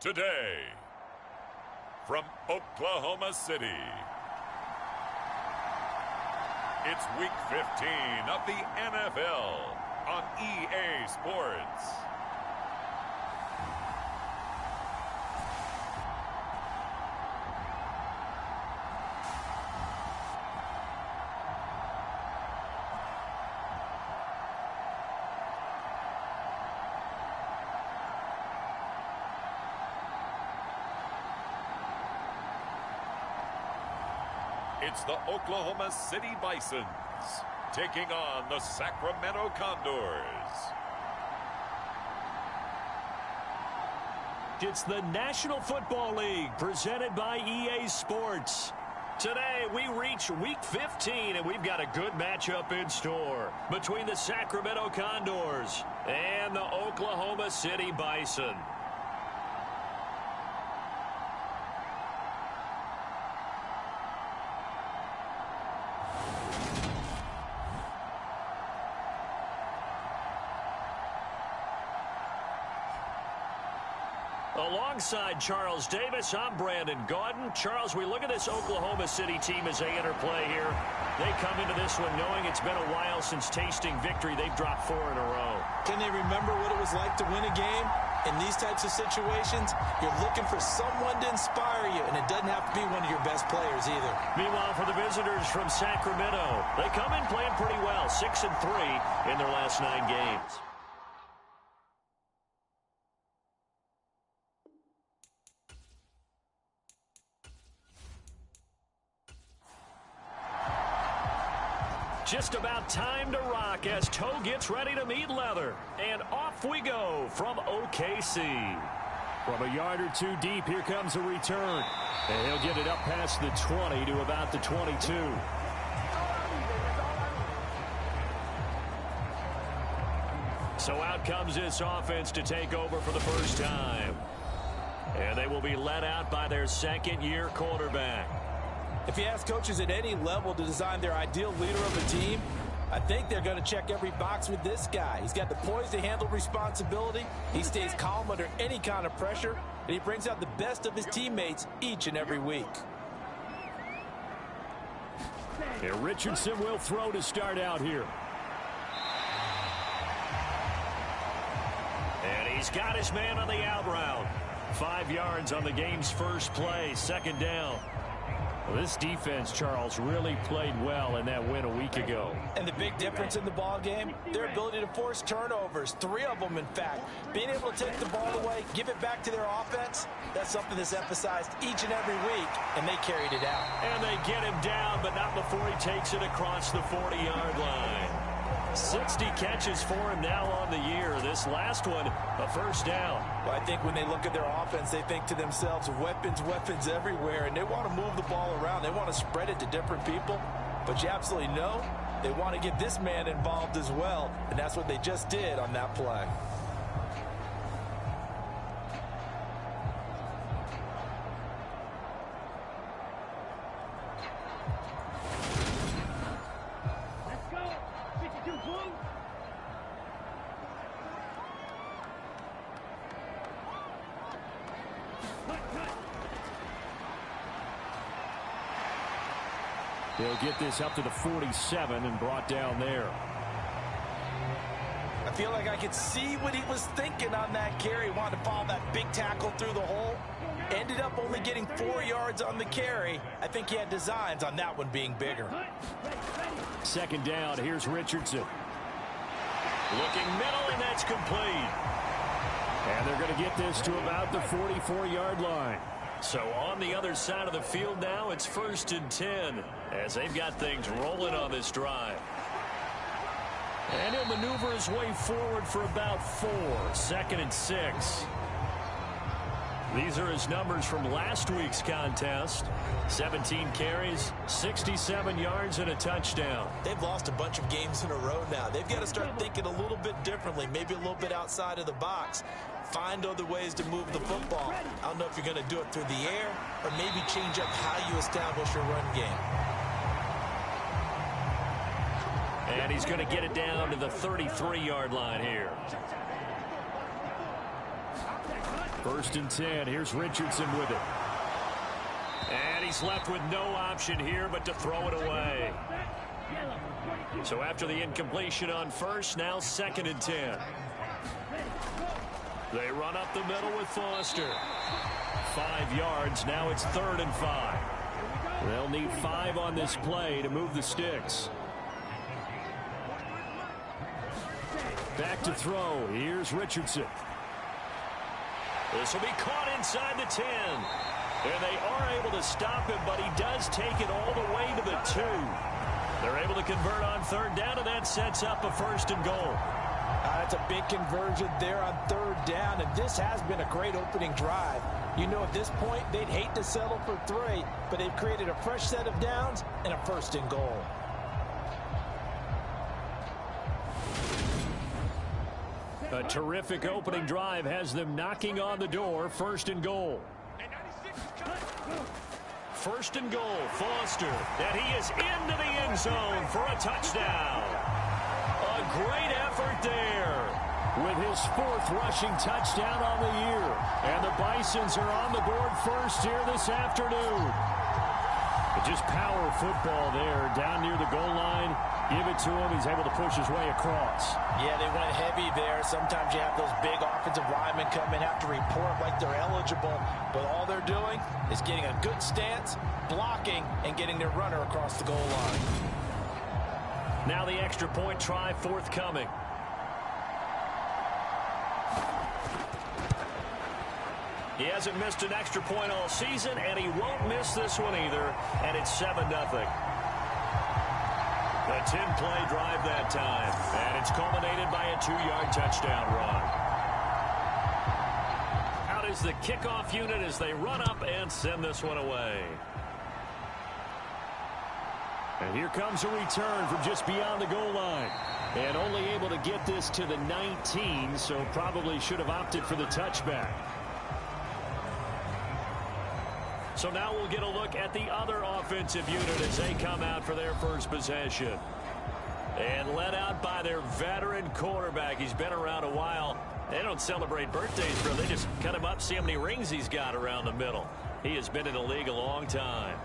Today, from Oklahoma City, it's Week 15 of the NFL on EA Sports. It's the Oklahoma City Bisons taking on the Sacramento Condors. It's the National Football League presented by EA Sports. Today we reach Week 15 and we've got a good matchup in store between the Sacramento Condors and the Oklahoma City Bison. Alongside Charles Davis, I'm Brandon Gaudin. Charles, we look at this Oklahoma City team as they enter play here. They come into this one knowing it's been a while since tasting victory. They've dropped 4 in a row. Can they remember what it was like to win a game? In these types of situations, you're looking for someone to inspire you, and it doesn't have to be one of your best players either. Meanwhile, for the visitors from Sacramento, they come in playing pretty well, 6-3 in their last 9 games. Just about time to rock as toe gets ready to meet leather. And off we go from OKC. From a yard or two deep, here comes a return. And he'll get it up past the 20 to about the 22. So out comes this offense to take over for the first time. And they will be led out by their second-year quarterback. If you ask coaches at any level to design their ideal leader of a team, I think they're going to check every box with this guy. He's got the poise to handle responsibility. He stays calm under any kind of pressure, and he brings out the best of his teammates each and every week. Here, Richardson will throw to start out here. And he's got his man on the out route. 5 yards on the game's first play, second down. Well, this defense, Charles, really played well in that win a week ago. And the big difference in the ball game, their ability to force turnovers, 3 of them, in fact. Being able to take the ball away, give it back to their offense, that's something that's emphasized each and every week, and they carried it out. And they get him down, but not before he takes it across the 40-yard line. 60 catches for him now on the year. This last one, a first down. Well, I think when they look at their offense, they think to themselves, weapons, weapons everywhere, and they want to move the ball around. They want to spread it to different people. But you absolutely know they want to get this man involved as well, and that's what they just did on that play. They'll get this up to the 47 and brought down there. I feel like I could see what he was thinking on that carry. Wanted to follow that big tackle through the hole. Ended up only getting 4 yards on the carry. I think he had designs on that one being bigger. Second down, here's Richardson. Looking middle, and that's complete. And they're going to get this to about the 44-yard line. So on the other side of the field now, it's 1st and 10 as they've got things rolling on this drive. And he'll maneuver his way forward for about 4, 2nd and 6. These are his numbers from last week's contest. 17 carries, 67 yards, and a touchdown. They've lost a bunch of games in a row now. They've got to start thinking a little bit differently, maybe a little bit outside of the box. Find other ways to move the football. I don't know if you're going to do it through the air or maybe change up how you establish your run game. And he's going to get it down to the 33-yard line here. First and 10. Here's Richardson with it. And he's left with no option here but to throw it away. So after the incompletion on first, now second and 10. They run up the middle with Foster. 5 yards. Now it's 3rd and 5. They'll need 5 on this play to move the sticks. Back to throw. Here's Richardson. This will be caught inside the 10. And they are able to stop him, but he does take it all the way to the 2. They're able to convert on 3rd down, and that sets up a 1st and goal. That's a big conversion there on 3rd down, and this has been a great opening drive. You know, at this point, they'd hate to settle for 3, but they've created a fresh set of downs and a 1st and goal. A terrific opening drive has them knocking on the door. 1st and goal. 1st and goal. Foster. And he is into the end zone for a touchdown. A great effort there. With his 4th rushing touchdown on the year. And the Bisons are on the board first here this afternoon. Just power football there down near the goal line. Give it to him. He's able to push his way across. Yeah, they went heavy there. Sometimes you have those big offensive linemen come in, have to report like they're eligible. But all they're doing is getting a good stance, blocking, and getting their runner across the goal line. Now the extra point try forthcoming. He hasn't missed an extra point all season, and he won't miss this one either. And it's 7-0. A 10-play drive that time. And it's culminated by a 2-yard touchdown run. Out is the kickoff unit as they run up and send this one away. And here comes a return from just beyond the goal line. And only able to get this to the 19, so probably should have opted for the touchback. So now we'll get a look at the other offensive unit as they come out for their first possession. And led out by their veteran quarterback. He's been around a while. They don't celebrate birthdays, bro. They just cut him up, see how many rings he's got around the middle. He has been in the league a long time.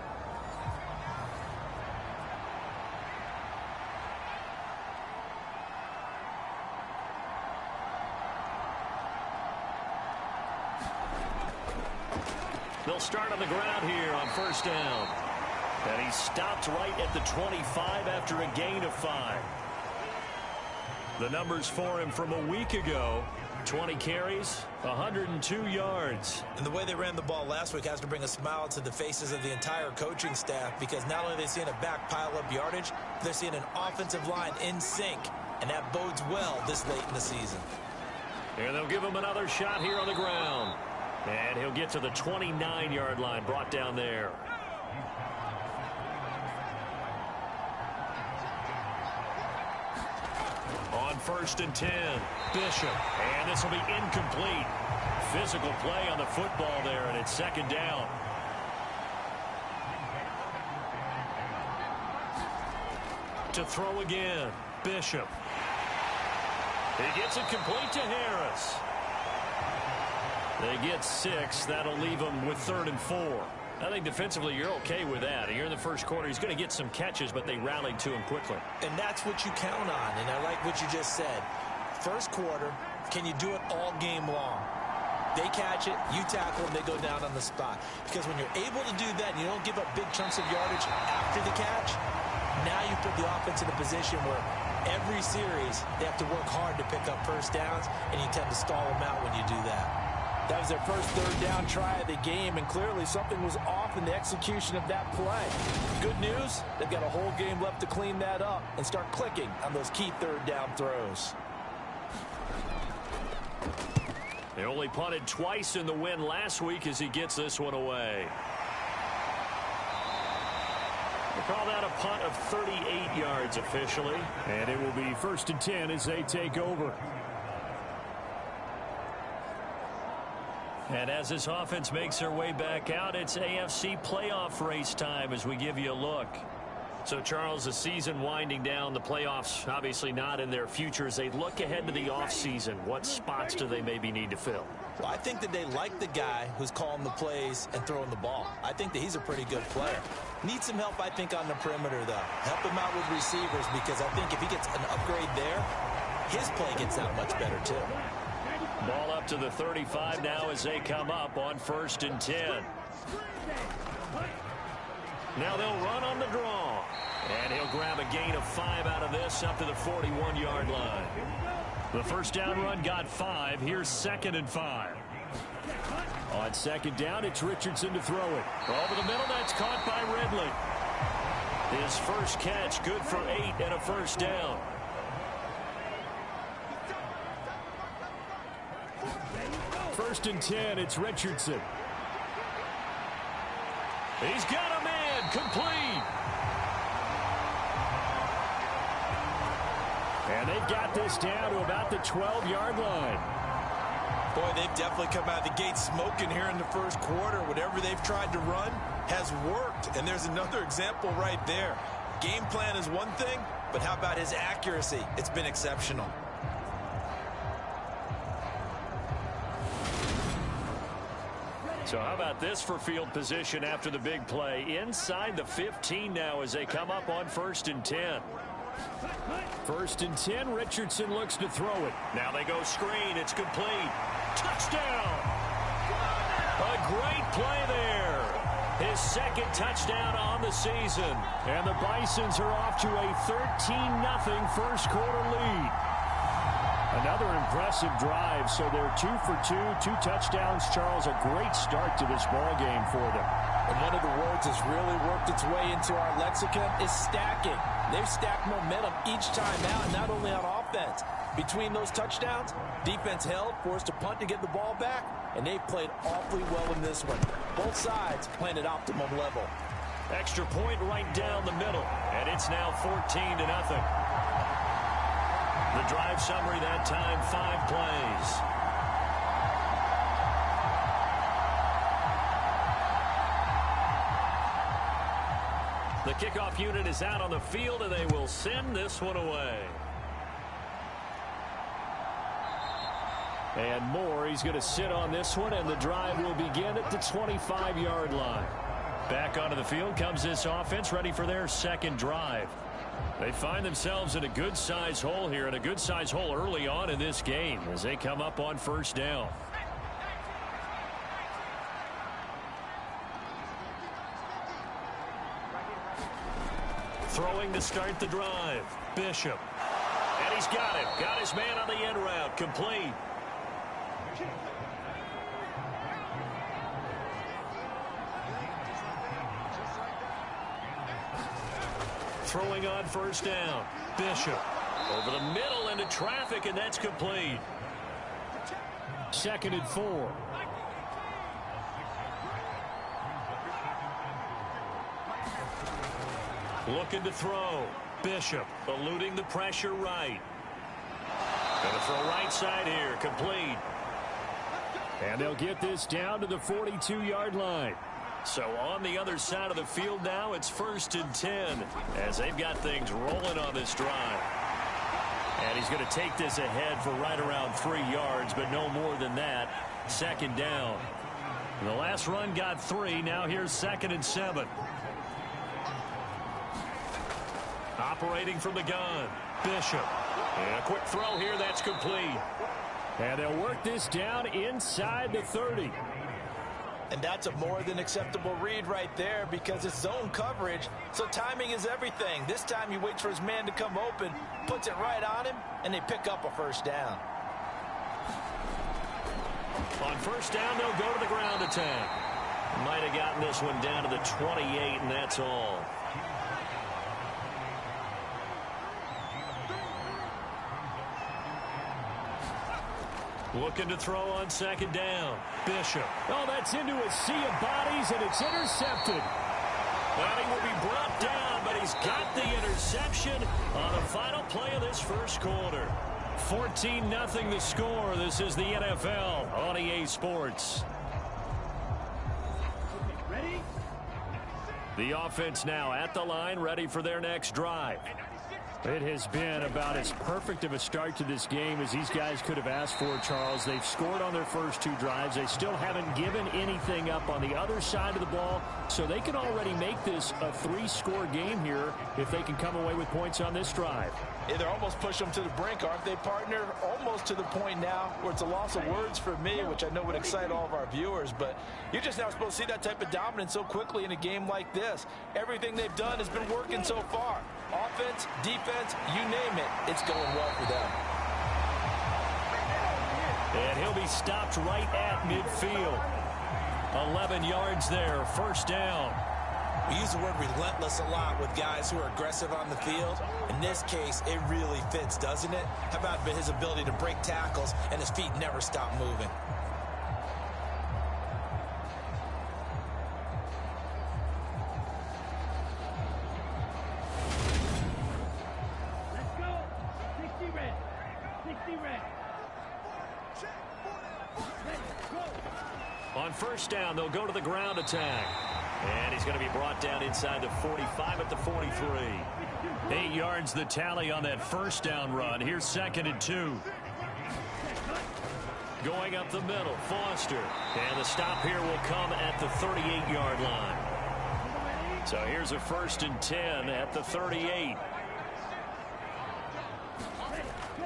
They'll start on the ground here on 1st down. And he stopped right at the 25 after a gain of 5. The numbers for him from a week ago: 20 carries, 102 yards. And the way they ran the ball last week has to bring a smile to the faces of the entire coaching staff, because not only are they seeing a back pile up yardage, they're seeing an offensive line in sync. And that bodes well this late in the season. And they'll give him another shot here on the ground. And he'll get to the 29-yard line, brought down there. On 1st and 10, Bishop. And this will be incomplete. Physical play on the football there, and it's 2nd down. To throw again, Bishop. He gets it complete to Harris. They get 6. That'll leave them with 3rd and 4. I think defensively you're okay with that. Here in the first quarter, he's going to get some catches, but they rallied to him quickly. And that's what you count on, and I like what you just said. First quarter, can you do it all game long? They catch it, you tackle them, they go down on the spot. Because when you're able to do that and you don't give up big chunks of yardage after the catch, now you put the offense in a position where every series they have to work hard to pick up 1st downs, and you tend to stall them out when you do that. That was their first 3rd down try of the game, and clearly something was off in the execution of that play. Good news, they've got a whole game left to clean that up and start clicking on those key 3rd down throws. They only punted twice in the win last week as he gets this one away. We'll call that a punt of 38 yards officially. And it will be 1st and 10 as they take over. And as this offense makes their way back out, it's AFC playoff race time as we give you a look. So, Charles, the season winding down, the playoffs obviously not in their future. As they look ahead to the offseason, what spots do they maybe need to fill? Well, I think that they like the guy who's calling the plays and throwing the ball. I think that he's a pretty good player. Needs some help, I think, on the perimeter, though. Help him out with receivers, because I think if he gets an upgrade there, his play gets that much better, too. Ball up to the 35 now as they come up on 1st and 10. Now they'll run on the draw. And he'll grab a gain of 5 out of this up to the 41-yard line. The first down run got 5. Here's 2nd and 5. On 2nd down, it's Richardson to throw it. Over the middle, that's caught by Ridley. His first catch, good for 8 and a first down. First and 10, it's Richardson. He's got a man, complete. And they've got this down to about the 12-yard line. Boy, they've definitely come out of the gate smoking here in the first quarter. Whatever they've tried to run has worked. And there's another example right there. Game plan is one thing, but how about his accuracy? It's been exceptional. So how about this for field position after the big play? Inside the 15 now as they come up on 1st and 10. 1st and 10, Richardson looks to throw it. Now they go screen. It's complete. Touchdown! A great play there. His 2nd touchdown on the season. And the Bisons are off to a 13-0 first quarter lead. Another impressive drive, so they're 2 for 2, 2 touchdowns. Charles, a great start to this ball game for them. And one of the words that's really worked its way into our lexicon is stacking. They've stacked momentum each time out, not only on offense. Between those touchdowns, defense held, forced a punt to get the ball back, and they played awfully well in this one. Both sides playing at optimum level. Extra point right down the middle, and it's now 14-0. The drive summary that time, 5 plays. The kickoff unit is out on the field, and they will send this one away. And Moore, he's going to sit on this one, and the drive will begin at the 25-yard line. Back onto the field comes this offense, ready for their 2nd drive. They find themselves in a good-sized hole here, and a good-sized hole early on in this game as they come up on 1st down. Throwing to start the drive, Bishop. And he's got it. Got his man on the end route, complete. Throwing on 1st down, Bishop. Over the middle into traffic, and that's complete. 2nd and 4. Looking to throw. Bishop eluding the pressure right. Gonna throw right side here, complete. And they'll get this down to the 42-yard line. So on the other side of the field now, it's 1st and 10 as they've got things rolling on this drive. And he's going to take this ahead for right around 3 yards, but no more than that. 2nd down. The last run got 3. Now here's 2nd and 7. Operating from the gun, Bishop. And a quick throw here, that's complete. And they'll work this down inside the 30. And that's a more than acceptable read right there because it's zone coverage, so timing is everything. This time he waits for his man to come open, puts it right on him, and they pick up a 1st down. On 1st down, they'll go to the ground attack. Might have gotten this one down to the 28, and that's all. Looking to throw on 2nd down. Bishop. Oh, that's into a sea of bodies, and it's intercepted. Well, he will be brought down, but he's got the interception on the final play of this first quarter. 14-0 the score. This is the NFL on EA Sports. The offense now at the line, ready for their next drive. It has been about as perfect of a start to this game as these guys could have asked for, Charles. They've scored on their first two drives. They still haven't given anything up on the other side of the ball, so they can already make this a three-score game here if they can come away with points on this drive. Yeah, they're almost pushing them to the brink, aren't they, partner? Almost to the point now where it's a loss of words for me, which I know would excite all of our viewers, but you're just now supposed to see that type of dominance so quickly in a game like this. Everything they've done has been working so far. Offense, defense, you name it, it's going well for them. And he'll be stopped right at midfield. 11 yards there, first down. We use the word relentless a lot with guys who are aggressive on the field. In this case, it really fits, doesn't it? How about his ability to break tackles and his feet never stop moving? On first down, they'll go to the ground attack. And he's going to be brought down inside the 45 at the 43. 8 yards the tally on that first down run. Here's 2nd and 2. Going up the middle, Foster. And the stop here will come at the 38-yard line. So here's a 1st and 10 at the 38.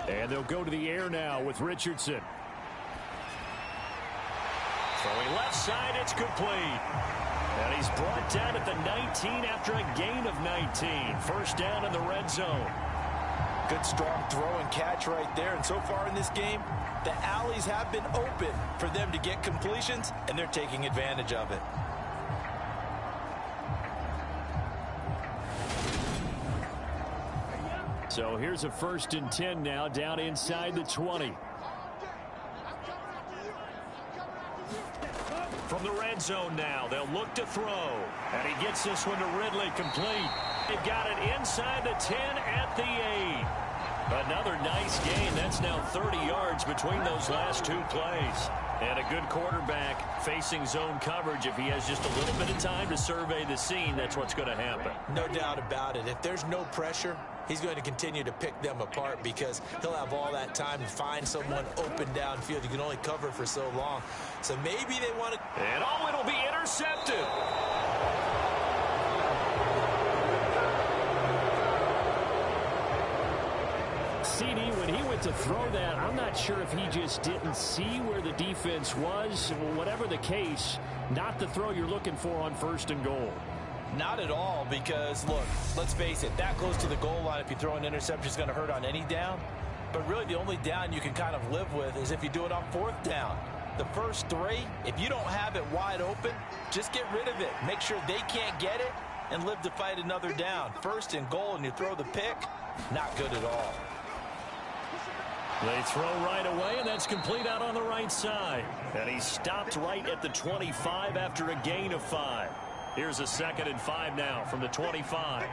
And they'll go to the air now with Richardson. Throwing left side, it's complete. And he's brought down at the 19 after a gain of 19. First down in the red zone. Good strong throw and catch right there. And so far in this game, the alleys have been open for them to get completions, and they're taking advantage of it. So here's a 1st and 10 now down inside the 20. From the red zone now, they'll look to throw. And he gets this one to Ridley, complete. They've got it inside the 10 at the 8. Another nice gain. That's now 30 yards between those last two plays. And a good quarterback facing zone coverage. If he has just a little bit of time to survey the scene, that's what's going to happen. No doubt about it. If there's no pressure, he's going to continue to pick them apart because he'll have all that time to find someone open downfield. You can only cover for so long. So maybe they want to... And oh, it'll be intercepted. CD, when he went to throw that, I'm not sure if he just didn't see where the defense was. Whatever the case, not the throw you're looking for on 1st and goal. Not at all, because, look, let's face it, that close to the goal line, if you throw an interception, is going to hurt on any down. But really, the only down you can kind of live with is if you do it on 4th down. The first 3, if you don't have it wide open, just get rid of it. Make sure they can't get it and live to fight another down. 1st and goal, and you throw the pick, not good at all. They throw right away, and that's complete out on the right side. And he stopped right at the 25 after a gain of 5. Here's a 2nd and 5 now from the 25.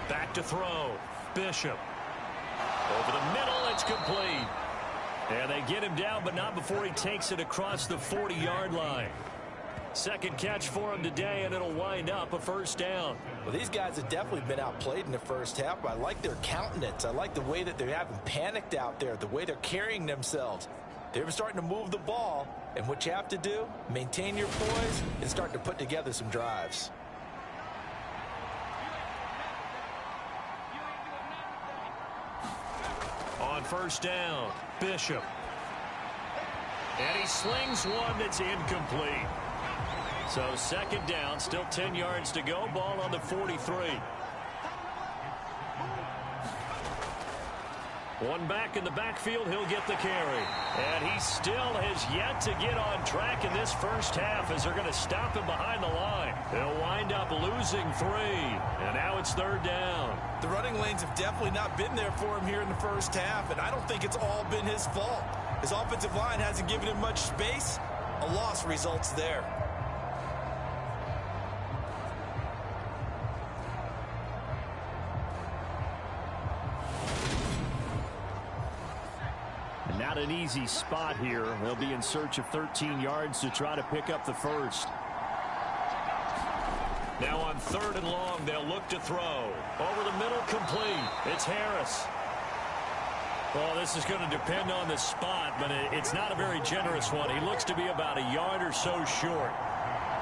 Back to throw. Bishop. Over the middle, it's complete. And they get him down, but not before he takes it across the 40-yard line. Second catch for him today, and it'll wind up a 1st down. Well, these guys have definitely been outplayed in the first half, but I like their countenance. I like the way that they haven't panicked out there, the way they're carrying themselves. They're starting to move the ball, and what you have to do, maintain your poise and start to put together some drives. On 1st down, Bishop. And he slings one that's incomplete. So 2nd down, still 10 yards to go. Ball on the 43. One back in the backfield, he'll get the carry. And he still has yet to get on track in this first half as they're going to stop him behind the line. They'll wind up losing 3. And now it's 3rd down. The running lanes have definitely not been there for him here in the first half, and I don't think it's all been his fault. His offensive line hasn't given him much space. A loss results there. Not an easy spot here. They'll be in search of 13 yards to try to pick up the first. Now on 3rd and long, they'll look to throw. Over the middle, complete. It's Harris. Well, this is going to depend on the spot, but it's not a very generous one. He looks to be about a yard or so short.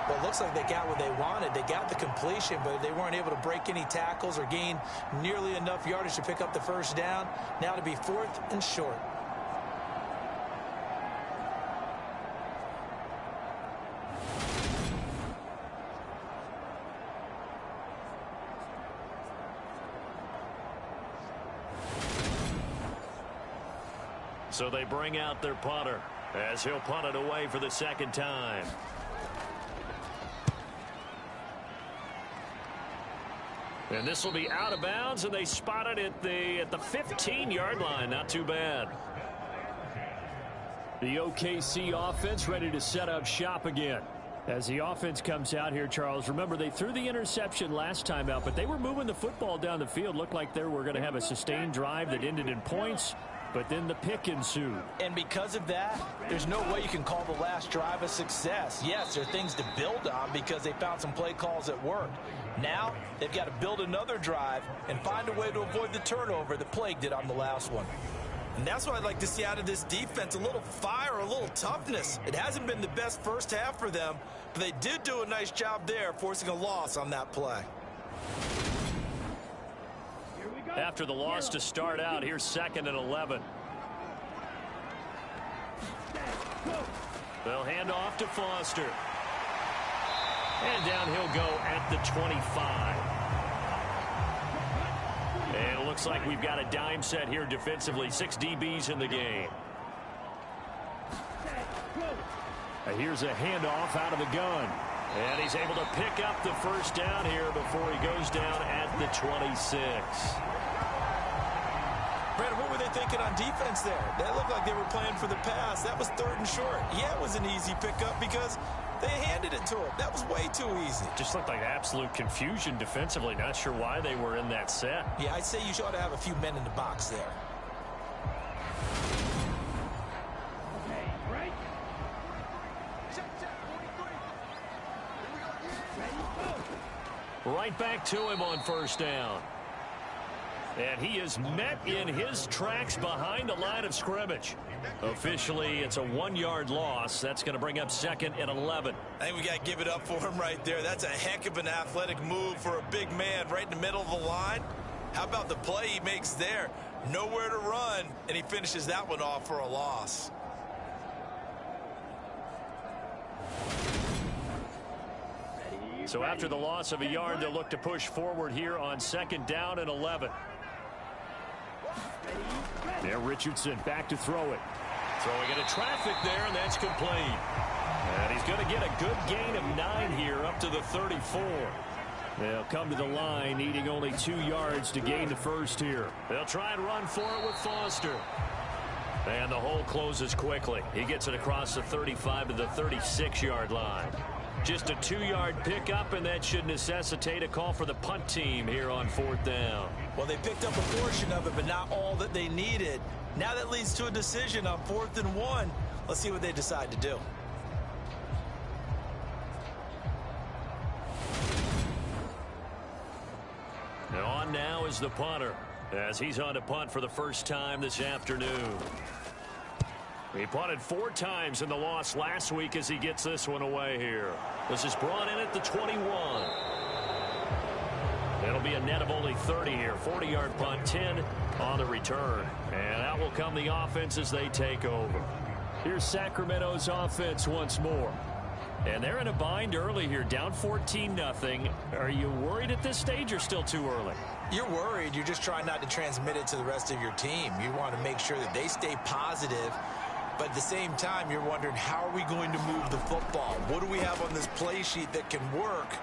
Well, it looks like they got what they wanted. They got the completion, but they weren't able to break any tackles or gain nearly enough yardage to pick up the first down. Now to be 4th and short. So they bring out their punter as he'll punt it away for the 2nd time. And this will be out of bounds, and they spot it at the 15-yard line. Not too bad. The OKC offense ready to set up shop again. As the offense comes out here, Charles, remember they threw the interception last time out, but they were moving the football down the field. Looked like they were going to have a sustained drive that ended in points. But then the pick ensued. And because of that, there's no way you can call the last drive a success. Yes, there are things to build on because they found some play calls that worked. Now, they've got to build another drive and find a way to avoid the turnover that plagued it on the last one. And that's what I'd like to see out of this defense, a little fire, a little toughness. It hasn't been the best first half for them, but they did do a nice job there, forcing a loss on that play. After the loss to start out, here's 2nd and 11. They'll hand off to Foster. And down he'll go at the 25. And it looks like we've got a dime set here defensively. 6 DBs in the game. Here's a handoff out of the gun. And he's able to pick up the first down here before he goes down at the 26. Brandon, what were they thinking on defense there? That looked like they were playing for the pass. That was 3rd and short. Yeah, it was an easy pickup because they handed it to him. That was way too easy. Just looked like absolute confusion defensively. Not sure why they were in that set. Yeah, I'd say you ought to have a few men in the box there. Right back to him on 1st down. And he is met in his tracks behind the line of scrimmage. Officially, it's a 1-yard loss. That's going to bring up 2nd and 11. I think we got to give it up for him right there. That's a heck of an athletic move for a big man right in the middle of the line. How about the play he makes there? Nowhere to run, and he finishes that one off for a loss. So after the loss of a yard, they'll look to push forward here on 2nd down and 11. There, Richardson back to throw it. Throwing into traffic there, and that's complete. And he's going to get a good gain of 9 here up to the 34. They'll come to the line, needing only 2 yards to gain the first here. They'll try and run for it with Foster. And the hole closes quickly. He gets it across the 35 to the 36-yard line. Just a 2-yard pickup, and that should necessitate a call for the punt team here on 4th down. Well, they picked up a portion of it, but not all that they needed. Now that leads to a decision on 4th and 1. Let's see what they decide to do. And on now is the punter, as he's on to punt for the first time this afternoon. He punted 4 times in the loss last week as he gets this one away here. This is brought in at the 21. It'll be a net of only 30 here. 40-yard punt, 10 on the return. And out will come the offense as they take over. Here's Sacramento's offense once more. And they're in a bind early here, down 14-0. Are you worried at this stage or still too early? You're worried. You're just trying not to transmit it to the rest of your team. You want to make sure that they stay positive. But at the same time, you're wondering, how are we going to move the football? What do we have on this play sheet that can work?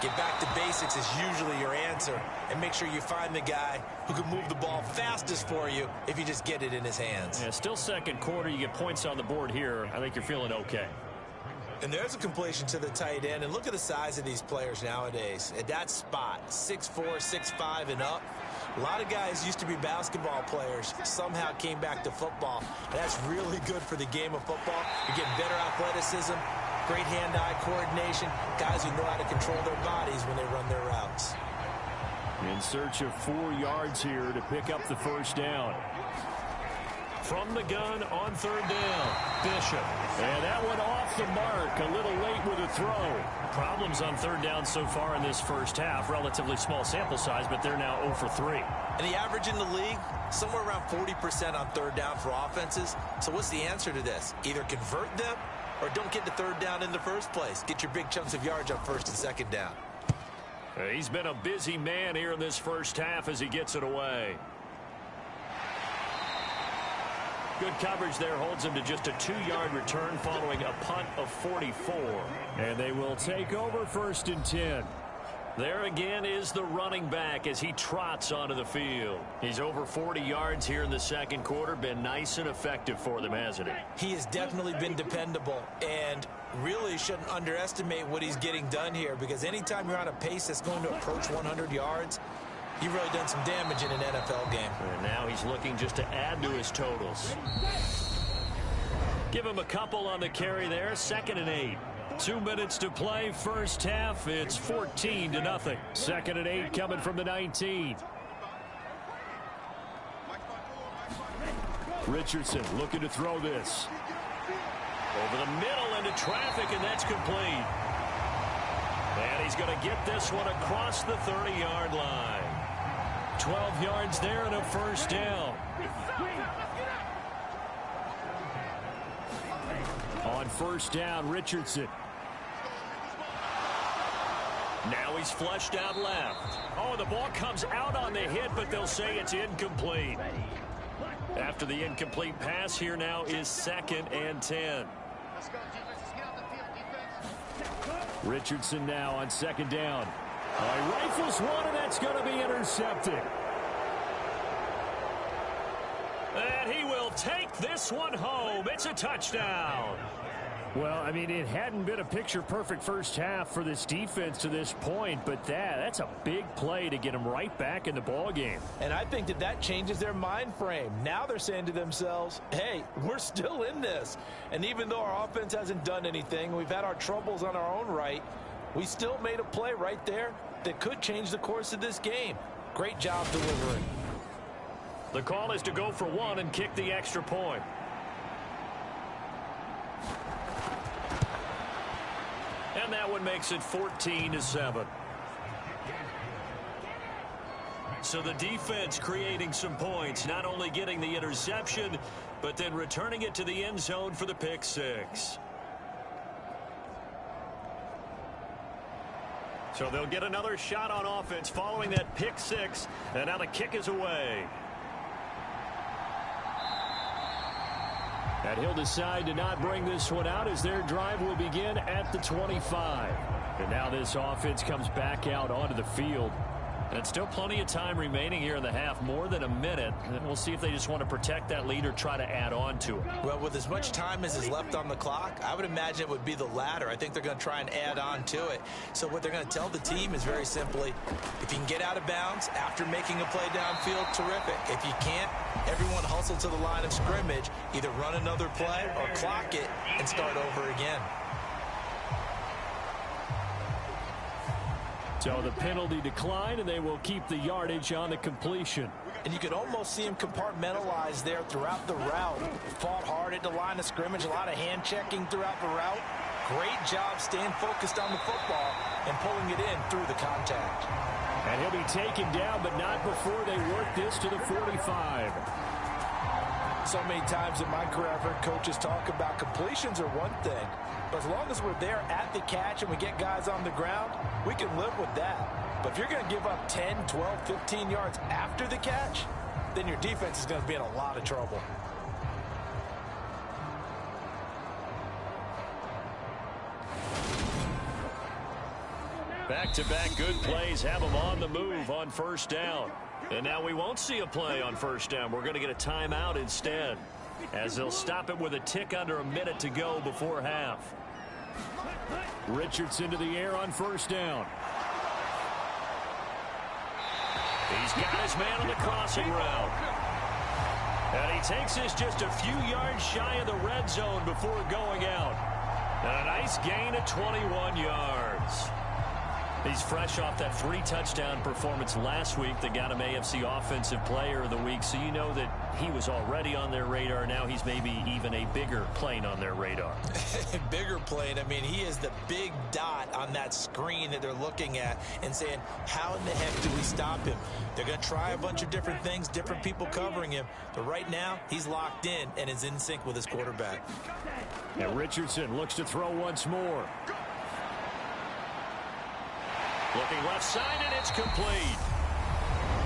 Get back to basics is usually your answer. And make sure you find the guy who can move the ball fastest for you if you just get it in his hands. Yeah, still 2nd quarter. You get points on the board here. I think you're feeling okay. And there's a completion to the tight end. And look at the size of these players nowadays. At that spot, 6'4", 6'5", and up. A lot of guys used to be basketball players, somehow came back to football. And that's really good for the game of football. You're getting better athleticism, great hand-eye coordination, guys who know how to control their bodies when they run their routes. In search of 4 yards here to pick up the first down. From the gun on third down, Bishop. And that one off the mark, a little late with a throw. Problems on third down so far in this first half. Relatively small sample size, but they're now 0 for 3. And the average in the league, somewhere around 40% on third down for offenses. So what's the answer to this? Either convert them or don't get to third down in the first place. Get your big chunks of yards on first and second down. He's been a busy man here in this first half as he gets it away. Good coverage there holds him to just a 2-yard return following a punt of 44. And they will take over first and 10. There again is the running back as he trots onto the field. He's over 40 yards here in the second quarter. Been nice and effective for them, hasn't he? He has definitely been dependable, and really shouldn't underestimate what he's getting done here, because anytime you're on a pace that's going to approach 100 yards, you've really done some damage in an NFL game. And now he's looking just to add to his totals. Give him a couple on the carry there. 2nd and 8. 2 minutes to play first half. It's 14-0. 2nd and 8 coming from the 19. Richardson looking to throw this. Over the middle into traffic, and that's complete. And he's going to get this one across the 30-yard line. 12 yards there and a first down. On first down, Richardson. Now he's flushed out left. Oh, the ball comes out on the hit, but they'll say it's incomplete. After the incomplete pass, here now is 2nd and 10. Richardson now on 2nd down. He rifles one, and that's going to be intercepted. And he will take this one home. It's a touchdown. Well, I mean, it hadn't been a picture-perfect first half for this defense to this point, but that's a big play to get them right back in the ballgame. And I think that changes their mind frame. Now they're saying to themselves, hey, we're still in this. And even though our offense hasn't done anything, we've had our troubles on our own right, we still made a play right there that could change the course of this game. Great job delivering. The call is to go for 1 and kick the extra point. And that one makes it 14-7. So the defense creating some points, not only getting the interception, but then returning it to the end zone for the pick 6. So they'll get another shot on offense following that pick 6, and now the kick is away. And he'll decide to not bring this one out as their drive will begin at the 25. And now this offense comes back out onto the field. And it's still plenty of time remaining here in the half, more than a minute. And we'll see if they just want to protect that lead or try to add on to it. Well, with as much time as is left on the clock, I would imagine it would be the latter. I think they're going to try and add on to it. So what they're going to tell the team is very simply, if you can get out of bounds after making a play downfield, terrific. If you can't, everyone hustle to the line of scrimmage, either run another play or clock it and start over again. So the penalty declined, and they will keep the yardage on the completion. And you could almost see him compartmentalize there throughout the route. Fought hard at the line of scrimmage, a lot of hand checking throughout the route. Great job staying focused on the football and pulling it in through the contact. And he'll be taken down, but not before they work this to the 45. So many times in my career, I've heard coaches talk about completions are one thing. But as long as we're there at the catch and we get guys on the ground, we can live with that. But if you're going to give up 10, 12, 15 yards after the catch, then your defense is going to be in a lot of trouble. Back-to-back good plays have them on the move on first down. And now we won't see a play on first down. We're going to get a timeout instead, as they'll stop it with a tick under a minute to go before half. Richardson to the air on first down. He's got his man on the crossing route. And he takes this just a few yards shy of the red zone before going out. And a nice gain of 21 yards. He's fresh off that 3-touchdown performance last week that got him AFC Offensive Player of the Week, so you know that he was already on their radar. Now he's maybe even a bigger plane on their radar. Bigger plane. I mean, he is the big dot on that screen that they're looking at and saying, how in the heck do we stop him? They're going to try a bunch of different things, different people covering him, but right now he's locked in and is in sync with his quarterback. And Richardson looks to throw once more. Looking left side, and it's complete.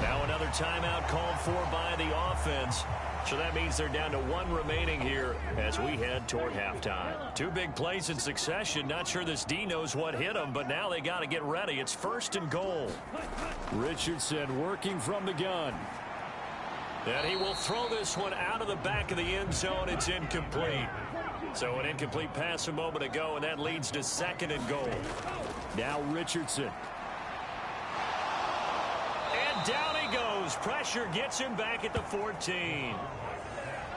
Now another timeout called for by the offense. So that means they're down to 1 remaining here as we head toward halftime. 2 big plays in succession. Not sure this D knows what hit him, but now they got to get ready. It's 1st and goal. Richardson working from the gun. And he will throw this one out of the back of the end zone. It's incomplete. So an incomplete pass a moment ago, and that leads to 2nd and goal. Now Richardson. And down he goes. Pressure gets him back at the 14.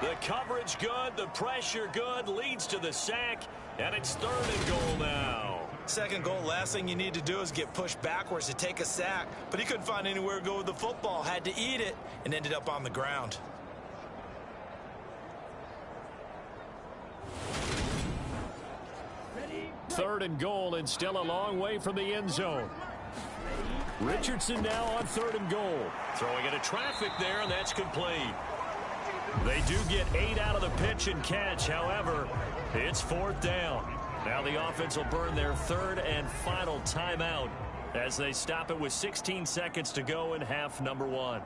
The coverage good, the pressure good, leads to the sack, and it's 3rd and goal now. 2nd goal, last thing you need to do is get pushed backwards to take a sack, but he couldn't find anywhere to go with the football, had to eat it, and ended up on the ground. Third and goal, and still a long way from the end zone. Richardson now on 3rd and goal. Throwing into traffic there, and that's complete. They do get 8 out of the pitch and catch. However, it's 4th down. Now the offense will burn their 3rd and final timeout as they stop it with 16 seconds to go in half number 1.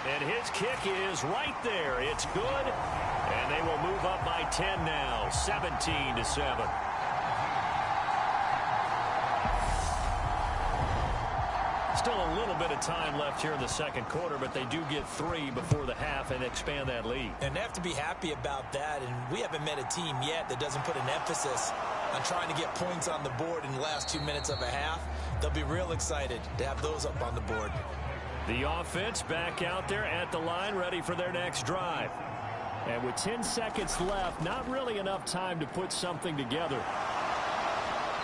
And his kick is right there. It's good. And they will move up by 10 now, 17-7. Still a little bit of time left here in the 2nd quarter, but they do get 3 before the half and expand that lead. And they have to be happy about that, and we haven't met a team yet that doesn't put an emphasis on trying to get points on the board in the last 2 minutes of a half. They'll be real excited to have those up on the board. The offense back out there at the line, ready for their next drive. And with 10 seconds left, not really enough time to put something together.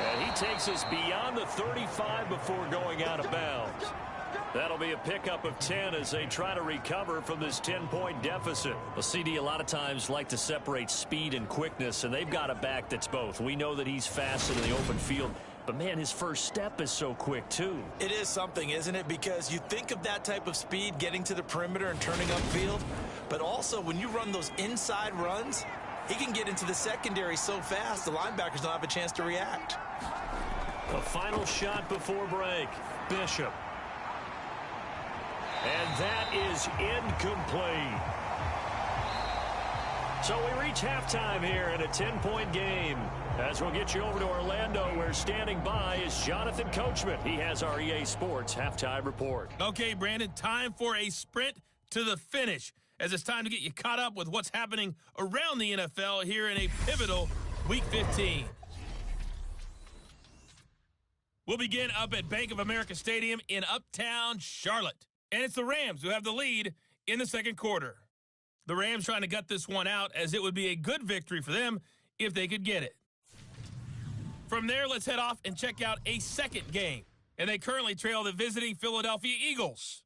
And he takes us beyond the 35 before going out of bounds. That'll be a pickup of 10 as they try to recover from this 10-point deficit. Well, CD a lot of times like to separate speed and quickness, and they've got a back that's both. We know that he's fast in the open field, but, man, his first step is so quick, too. It is something, isn't it? Because you think of that type of speed getting to the perimeter and turning upfield, but also when you run those inside runs, he can get into the secondary so fast the linebackers don't have a chance to react. The final shot before break. Bishop. And that is incomplete. So we reach halftime here in a 10-point game. As we'll get you over to Orlando, where standing by is Jonathan Coachman. He has our EA Sports halftime report. Okay, Brandon, time for a sprint to the finish, as it's time to get you caught up with what's happening around the NFL here in a pivotal Week 15. We'll begin up at Bank of America Stadium in Uptown Charlotte. And it's the Rams who have the lead in the 2nd quarter. The Rams trying to gut this one out, as it would be a good victory for them if they could get it. From there, let's head off and check out a 2nd game. And they currently trail the visiting Philadelphia Eagles.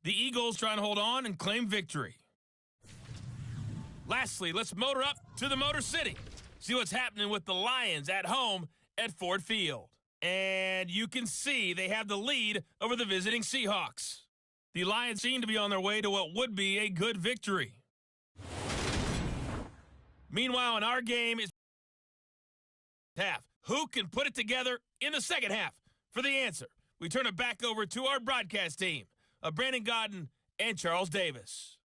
The Eagles trying to hold on and claim victory. Lastly, let's motor up to the Motor City. See what's happening with the Lions at home at Ford Field. And you can see they have the lead over the visiting Seahawks. The Lions seem to be on their way to what would be a good victory. Meanwhile, in our game is half. Who can put it together in the 2nd half? For the answer, we turn it back over to our broadcast team of Brandon Godden and Charles Davis.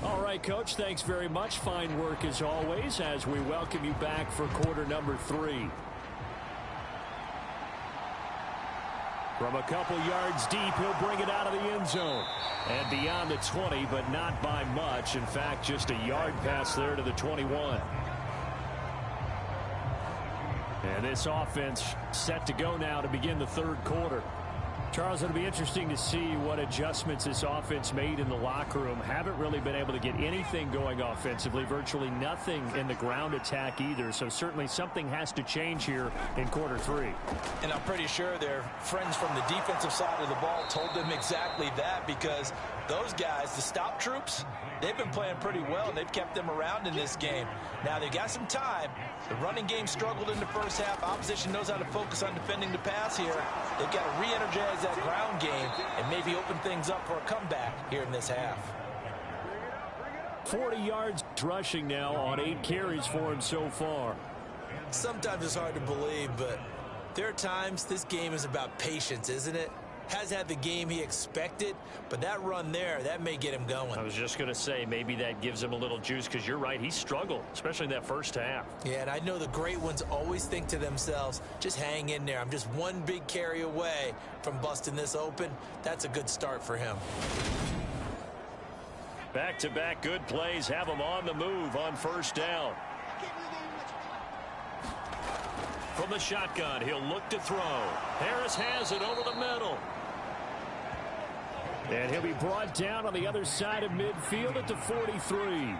All right, Coach, thanks very much. Fine work as always as we welcome you back for quarter number 3. From a couple yards deep, he'll bring it out of the end zone. And beyond the 20, but not by much. In fact, just a yard pass there to the 21. And this offense set to go now to begin the 3rd quarter. Charles, it'll be interesting to see what adjustments this offense made in the locker room. Haven't really been able to get anything going offensively, virtually nothing in the ground attack either. So certainly something has to change here in quarter 3. And I'm pretty sure their friends from the defensive side of the ball told them exactly that, because those guys, the stop troops, they've been playing pretty well, and they've kept them around in this game. Now, they got some time. The running game struggled in the first half. Opposition knows how to focus on defending the pass here. They've got to re-energize that ground game and maybe open things up for a comeback here in this half. 40 yards rushing now on 8 carries for him so far. Sometimes it's hard to believe, but there are times this game is about patience, isn't it? Has had the game he expected, but that run there, that may get him going. I was just going to say, maybe that gives him a little juice, because you're right, he struggled, especially in that first half. Yeah, and I know the great ones always think to themselves, just hang in there. I'm just one big carry away from busting this open. That's a good start for him. Back-to-back good plays have him on the move on first down. From the shotgun, he'll look to throw. Harris has it over the middle. And he'll be brought down on the other side of midfield at the 43.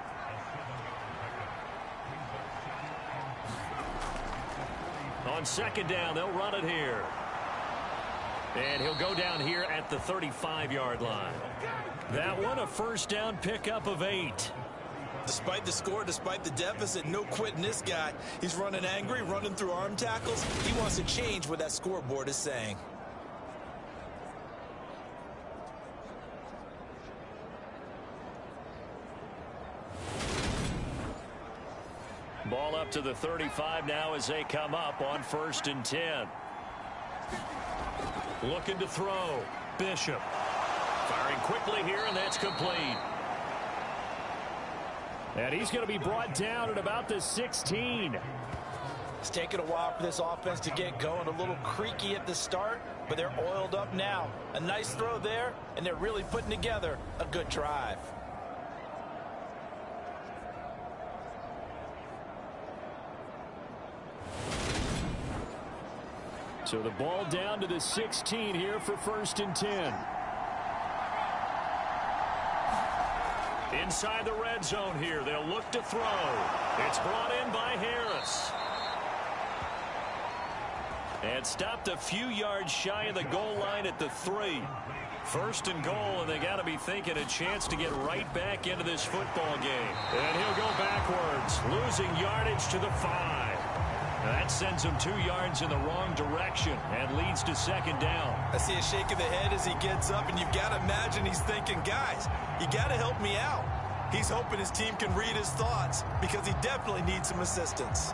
On second down, they'll run it here. And he'll go down here at the 35-yard line. That one, a first down pickup of 8. Despite the score, despite the deficit, no quitting this guy. He's running angry, running through arm tackles. He wants to change what that scoreboard is saying. Ball up to the 35 now as they come up on 1st and 10. Looking to throw. Bishop. Firing quickly here, and that's complete. And he's going to be brought down at about the 16. It's taken a while for this offense to get going. A little creaky at the start, but they're oiled up now. A nice throw there, and they're really putting together a good drive. So the ball down to the 16 here for 1st and 10. Inside the red zone here, they'll look to throw. It's brought in by Harris. And stopped a few yards shy of the goal line at the 3. 1st and goal, and they got to be thinking a chance to get right back into this football game. And he'll go backwards, losing yardage to the 5. Now that sends him 2 yards in the wrong direction and leads to 2nd down. I see a shake of the head as he gets up, and you've got to imagine he's thinking, guys, you got to help me out. He's hoping his team can read his thoughts, because he definitely needs some assistance.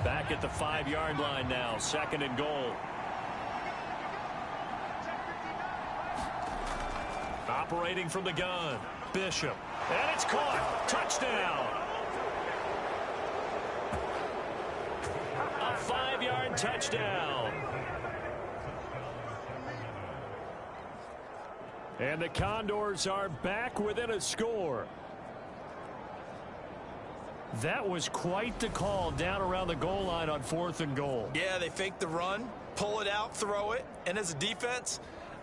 Back at the 5-yard line now, 2nd and goal. Operating from the gun, Bishop. And it's caught. Touchdown. A 5-yard touchdown. And the Condors are back within a score. That was quite the call down around the goal line on 4th and goal. Yeah, they fake the run, pull it out, throw it, and as a defense,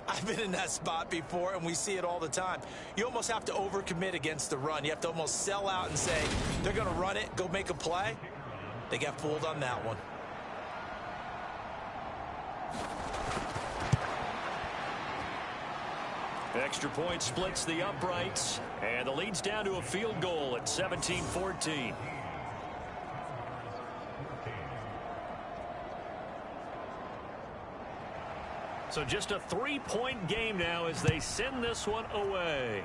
I've been in that spot before, and we see it all the time. You almost have to overcommit against the run. You have to almost sell out and say, they're going to run it, go make a play. They got fooled on that one. Extra point splits the uprights, and the lead's down to a field goal at 17-14. So just a 3-point game now as they send this one away.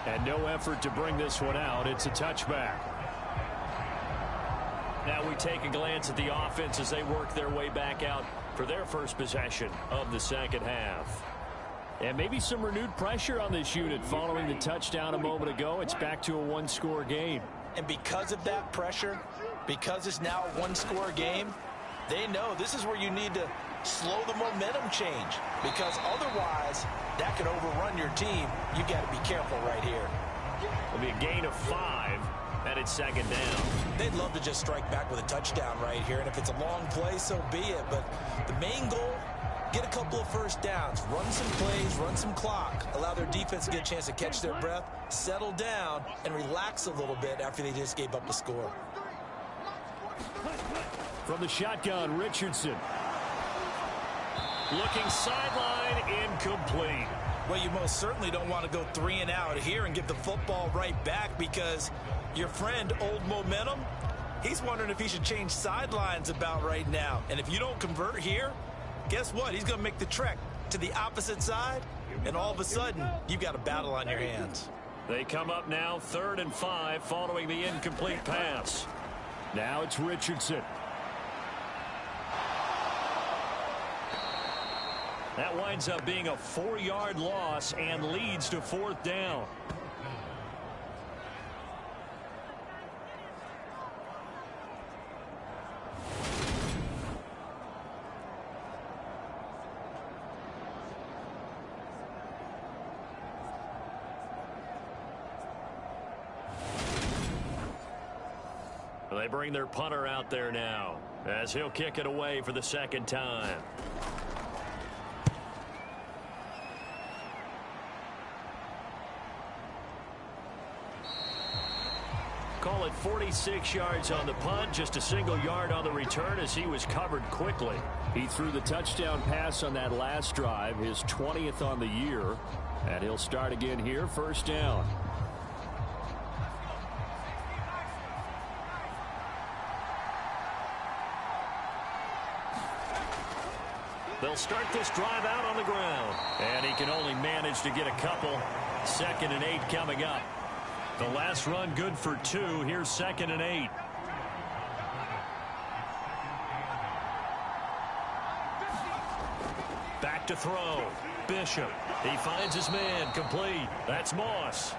And no effort to bring this one out. It's a touchback. Now we take a glance at the offense as they work their way back out for their first possession of the 2nd half. And maybe some renewed pressure on this unit following the touchdown a moment ago. It's back to a 1-score game. And because of that pressure, because it's now a 1-score game, they know this is where you need to slow the momentum change, because otherwise that could overrun your team. You got to be careful right here. It'll be a gain of 5. And it's second down. They'd love to just strike back with a touchdown right here, and if it's a long play, so be it. But the main goal, get a couple of first downs, run some plays, run some clock, allow their defense to get a chance to catch their breath, settle down, and relax a little bit after they just gave up a score. From the shotgun, Richardson. Looking sideline, incomplete. Well, you most certainly don't want to go 3 and out here and give the football right back, because your friend, Old Momentum, he's wondering if he should change sidelines about right now. And if you don't convert here, guess what? He's going to make the trek to the opposite side, and all of a sudden, you've got a battle on your hands. They come up now 3rd and 5 following the incomplete pass. Now it's Richardson. That winds up being a 4-yard loss and leads to 4th down. They bring their punter out there now as he'll kick it away for the 2nd time. Call it 46 yards on the punt, just a single yard on the return as he was covered quickly. He threw the touchdown pass on that last drive, his 20th on the year, and he'll start again here, 1st down. They'll start this drive out on the ground, and he can only manage to get a couple. 2nd and 8 coming up. The last run good for 2. Here's 2nd and 8. Back to throw. Bishop. He finds his man. Complete. That's Moss.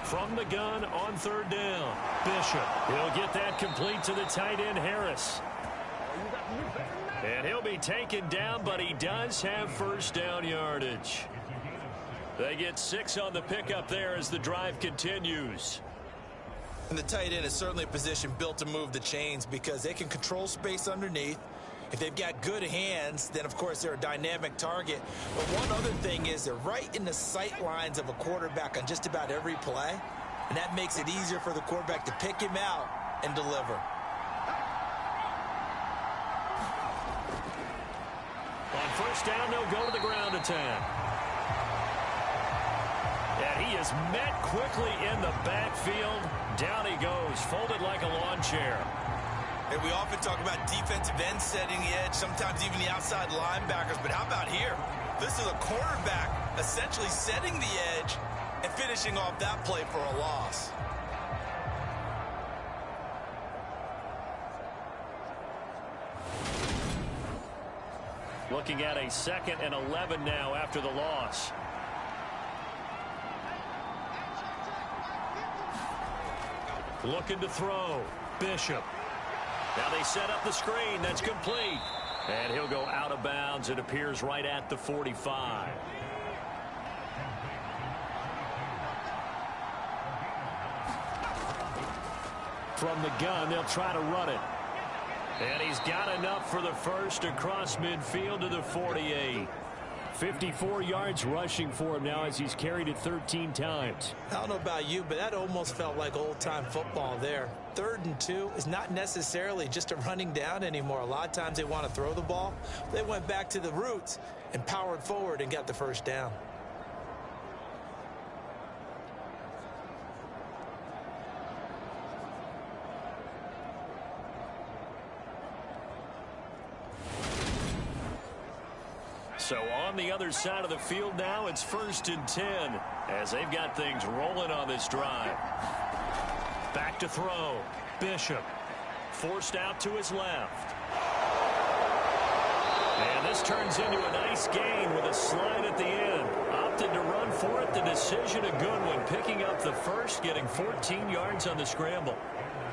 From the gun on 3rd down. Bishop. He'll get that complete to the tight end, Harris. And he'll be taken down, but he does have 1st down yardage. They get 6 on the pickup there as the drive continues. And the tight end is certainly a position built to move the chains, because they can control space underneath. If they've got good hands, then of course they're a dynamic target. But one other thing is they're right in the sight lines of a quarterback on just about every play. And that makes it easier for the quarterback to pick him out and deliver. On 1st down, they'll go to the ground attack. And he is met quickly in the backfield. Down he goes, folded like a lawn chair. And we often talk about defensive ends setting the edge, sometimes even the outside linebackers. But how about here? This is a quarterback essentially setting the edge and finishing off that play for a loss. Looking at a 2nd and 11 now after the loss. Looking to throw. Bishop. Now they set up the screen. That's complete. And he'll go out of bounds. It appears right at the 45. From the gun, they'll try to run it. And he's got enough for the first across midfield to the 48. 54 yards rushing for him now as he's carried it 13 times. I don't know about you, but that almost felt like old-time football there. 3rd and 2 is not necessarily just a running down anymore. A lot of times they want to throw the ball. They went back to the roots and powered forward and got the 1st down. So on the other side of the field now, it's 1st and 10 as they've got things rolling on this drive. Back to throw. Bishop forced out to his left. And this turns into a nice gain with a slide at the end. Opted to run for it. The decision a good one, picking up the first, getting 14 yards on the scramble.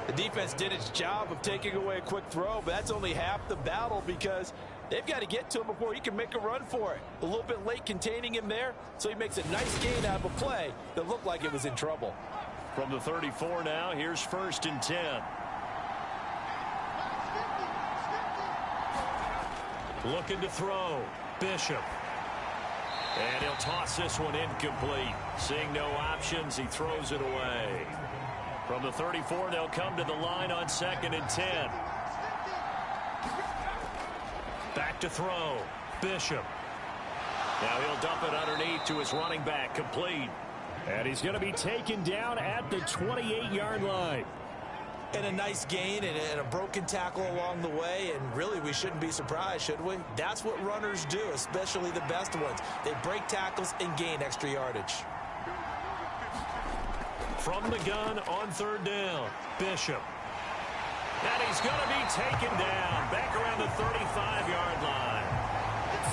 The defense did its job of taking away a quick throw, but that's only half the battle, because They've got to get to him before he can make a run for it. A little bit late containing him there, so he makes a nice gain out of a play that looked like it was in trouble. From the 34 now, here's 1st and 10. Looking to throw. Bishop. And he'll toss this one incomplete. Seeing no options, he throws it away. From the 34, they'll come to the line on 2nd and 10. Back to throw. Bishop. Now he'll dump it underneath to his running back. Complete. And he's going to be taken down at the 28-yard line. And a nice gain and a broken tackle along the way, and really we shouldn't be surprised, should we? That's what runners do, especially the best ones. They break tackles and gain extra yardage. From the gun on 3rd down, Bishop. And he's going to be taken down back around the 35-yard line.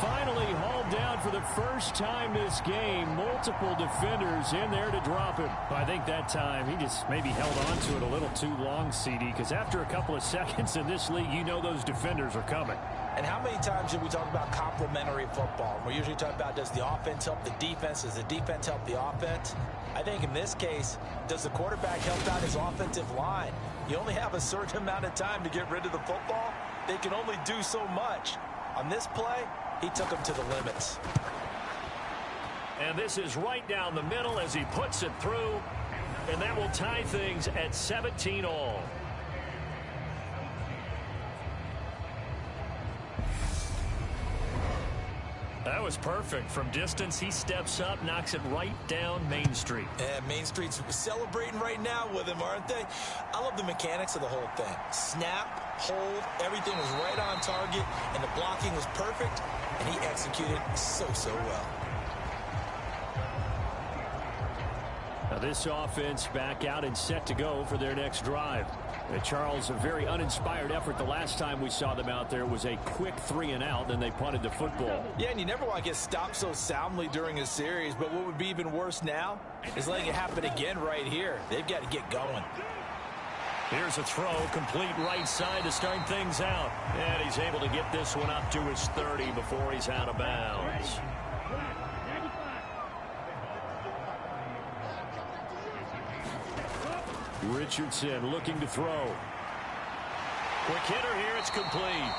Finally hauled down for the first time this game. Multiple defenders in there to drop him. I think that time he just maybe held on to it a little too long, CD, because after a couple of seconds in this league, you know those defenders are coming. And how many times did we talk about complementary football? We're usually talking about, does the offense help the defense? Does the defense help the offense? I think in this case, does the quarterback help out his offensive line? You only have a certain amount of time to get rid of the football. They can only do so much. On this play, he took him to the limits. And this is right down the middle as he puts it through. And that will tie things at 17 all. That was perfect. From distance, he steps up, knocks it right down Main Street. And Main Street's celebrating right now with him, aren't they? I love the mechanics of the whole thing. Snap, hold, everything was right on target, and the blocking was perfect, and he executed so well. Now this offense back out and set to go for their next drive. Charles, a very uninspired effort. The last time we saw them out there was a quick 3-and-out, then they punted the football. Yeah, and you never want to get stopped so soundly during a series, but what would be even worse now is letting it happen again right here. They've got to get going. Here's a throw, complete right side to start things out. And he's able to get this one up to his 30 before he's out of bounds. Richardson looking to throw. Quick hitter here, it's complete.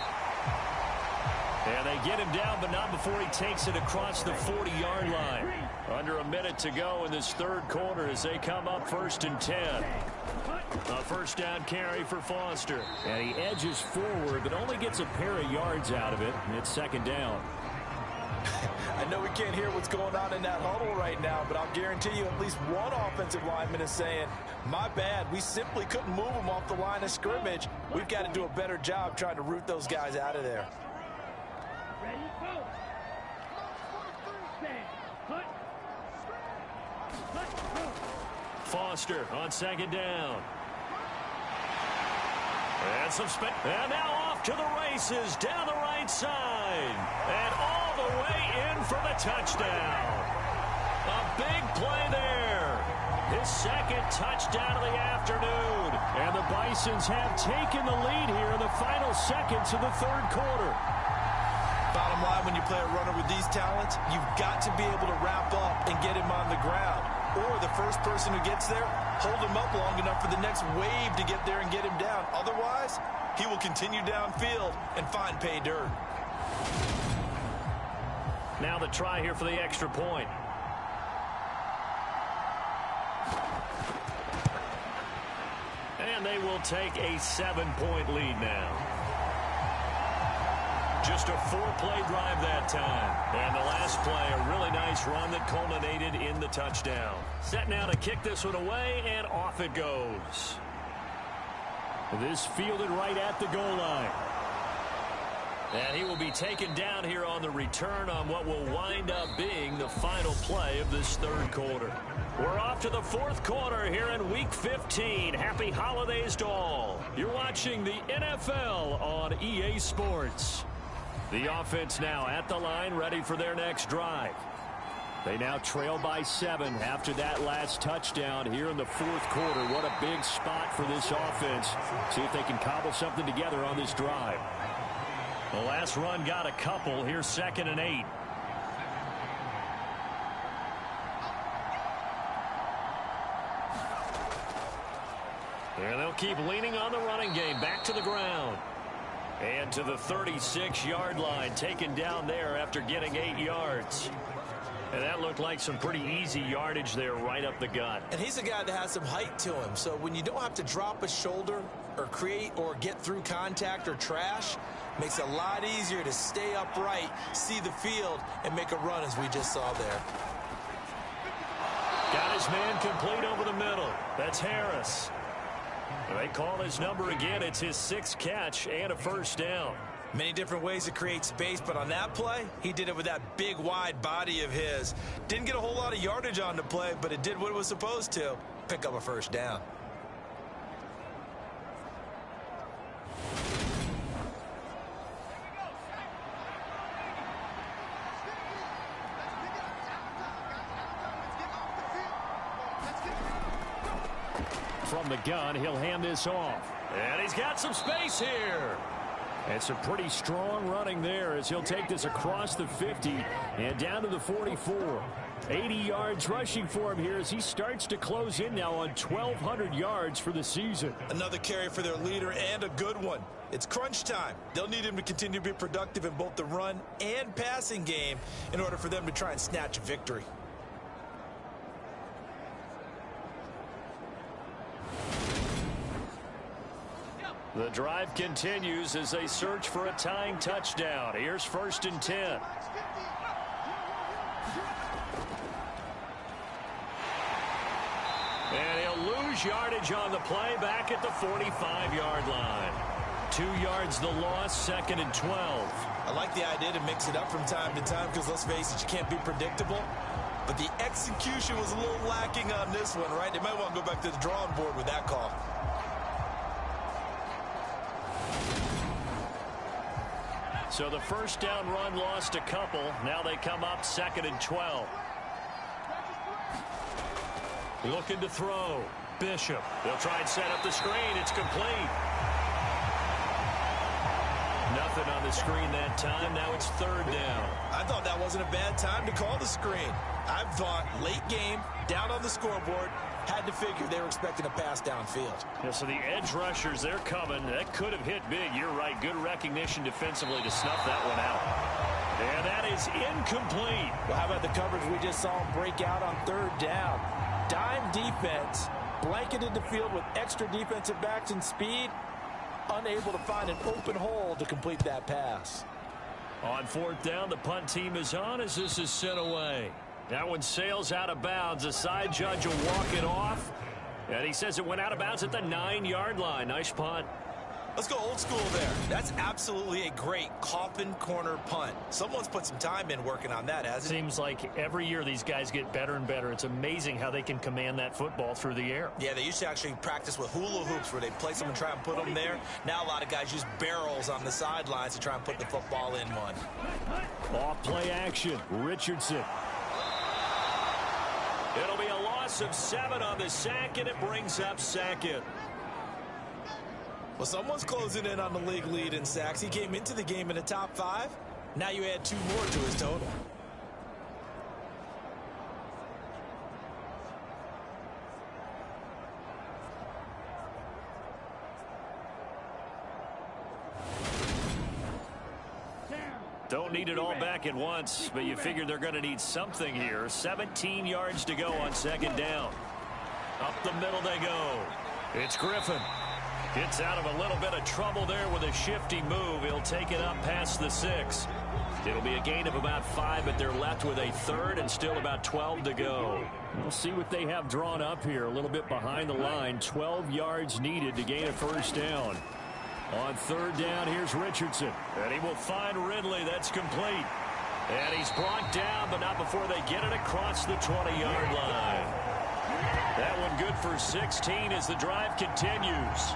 And they get him down, but not before he takes it across the 40-yard line. Under a minute to go in this 3rd quarter as they come up 1st and 10. A 1st down carry for Foster. And he edges forward, but only gets a pair of yards out of it, and it's 2nd down. I know we can't hear what's going on in that huddle right now, but I'll guarantee you at least one offensive lineman is saying, my bad, we simply couldn't move them off the line of scrimmage. We've got to do a better job trying to root those guys out of there. Foster on 2nd down. And some spin. And now off to the races down the right side. And all the way in for the touchdown. A big play there. His 2nd touchdown of the afternoon. And the Bisons have taken the lead here in the final seconds of the 3rd quarter. Bottom line, when you play a runner with these talents, you've got to be able to wrap up and get him on the ground. Or the first person who gets there, hold him up long enough for the next wave to get there and get him down. Otherwise, he will continue downfield and find pay dirt. Now the try here for the extra point. And they will take a 7-point lead now. Just a 4-play drive that time. And the last play, a really nice run that culminated in the touchdown. Set now to kick this one away, and off it goes. This fielded right at the goal line. And he will be taken down here on the return on what will wind up being the final play of this 3rd quarter. We're off to the 4th quarter here in Week 15. Happy holidays to all. You're watching the NFL on EA Sports. The offense now at the line, ready for their next drive. They now trail by 7 after that last touchdown here in the 4th quarter. What a big spot for this offense. See if they can cobble something together on this drive. The last run got a couple. Here's 2nd and 8. And they'll keep leaning on the running game. Back to the ground. And to the 36-yard line. Taken down there after getting 8 yards. And that looked like some pretty easy yardage there right up the gut. And he's a guy that has some height to him. So when you don't have to drop a shoulder or create or get through contact or trash, makes it a lot easier to stay upright, see the field, and make a run as we just saw there. Got his man complete over the middle. That's Harris. They call his number again. It's his 6th catch and a first down. Many different ways to create space, but on that play, he did it with that big, wide body of his. Didn't get a whole lot of yardage on the play, but it did what it was supposed to. Pick up a first down. From the gun, he'll hand this off. And he's got some space here. And some pretty strong running there as he'll take this across the 50 and down to the 44. 80 yards rushing for him here as he starts to close in now on 1,200 yards for the season. Another carry for their leader and a good one. It's crunch time. They'll need him to continue to be productive in both the run and passing game in order for them to try and snatch a victory. The drive continues as they search for a tying touchdown. Here's 1st and 10. And he'll lose yardage on the play back at the 45-yard line. 2 yards the loss, 2nd and 12. I like the idea to mix it up from time to time because, let's face it, you can't be predictable. But the execution was a little lacking on this one, right? They might want to go back to the drawing board with that call. So the first down run lost a couple. Now they come up 2nd and 12. Looking to throw. Bishop. They'll try and set up the screen. It's complete. Nothing on the screen that time. Now it's 3rd down. I thought that wasn't a bad time to call the screen. I thought late game, down on the scoreboard, had to figure they were expecting a pass downfield. Yeah, so the edge rushers, they're coming. That could have hit big. You're right. Good recognition defensively to snuff that one out. And that is incomplete. Well, how about the coverage we just saw him break out on 3rd down? Dime defense, blanketed the field with extra defensive backs and speed, unable to find an open hole to complete that pass. On 4th down, the punt team is on as this is sent away. That one sails out of bounds. The side judge will walk it off. And he says it went out of bounds at the 9-yard line. Nice punt. Let's go old school there. That's absolutely a great coffin corner punt. Someone's put some time in working on that, hasn't it? Seems like every year these guys get better and better. It's amazing how they can command that football through the air. Yeah, they used to actually practice with hula hoops where they place them and try and put them there. Now a lot of guys use barrels on the sidelines to try and put the football in one. Off play action. Richardson. It'll be a loss of 7 on the sack, and it brings up 2nd. Well, someone's closing in on the league lead in sacks. He came into the game in the top 5. Now you add 2 more to his total. Don't need it all back at once, but you figure they're going to need something here. 17 yards to go on 2nd down. Up the middle they go. It's Griffin. Gets out of a little bit of trouble there with a shifty move. He'll take it up past the 6. It'll be a gain of about 5, but they're left with a 3rd and still about 12 to go. We'll see what they have drawn up here. A little bit behind the line. 12 yards needed to gain a first down. On 3rd down, here's Richardson. And he will find Ridley. That's complete. And he's brought down, but not before they get it across the 20-yard line. That one good for 16 as the drive continues.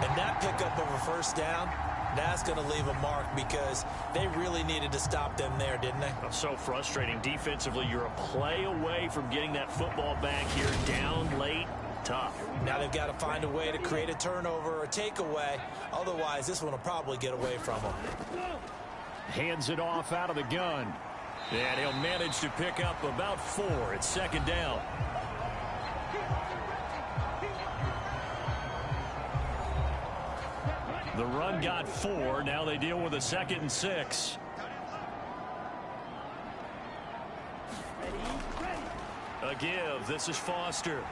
And that pickup of a first down, that's going to leave a mark because they really needed to stop them there, didn't they? So frustrating. Defensively, you're a play away from getting that football back here down late. Tough. Now they've got to find a way to create a turnover or a takeaway. Otherwise, this one will probably get away from them. Hands it off out of the gun. And he'll manage to pick up about 4. It's second down. The run got 4. Now they deal with a 2nd and 6. A give. This is Foster.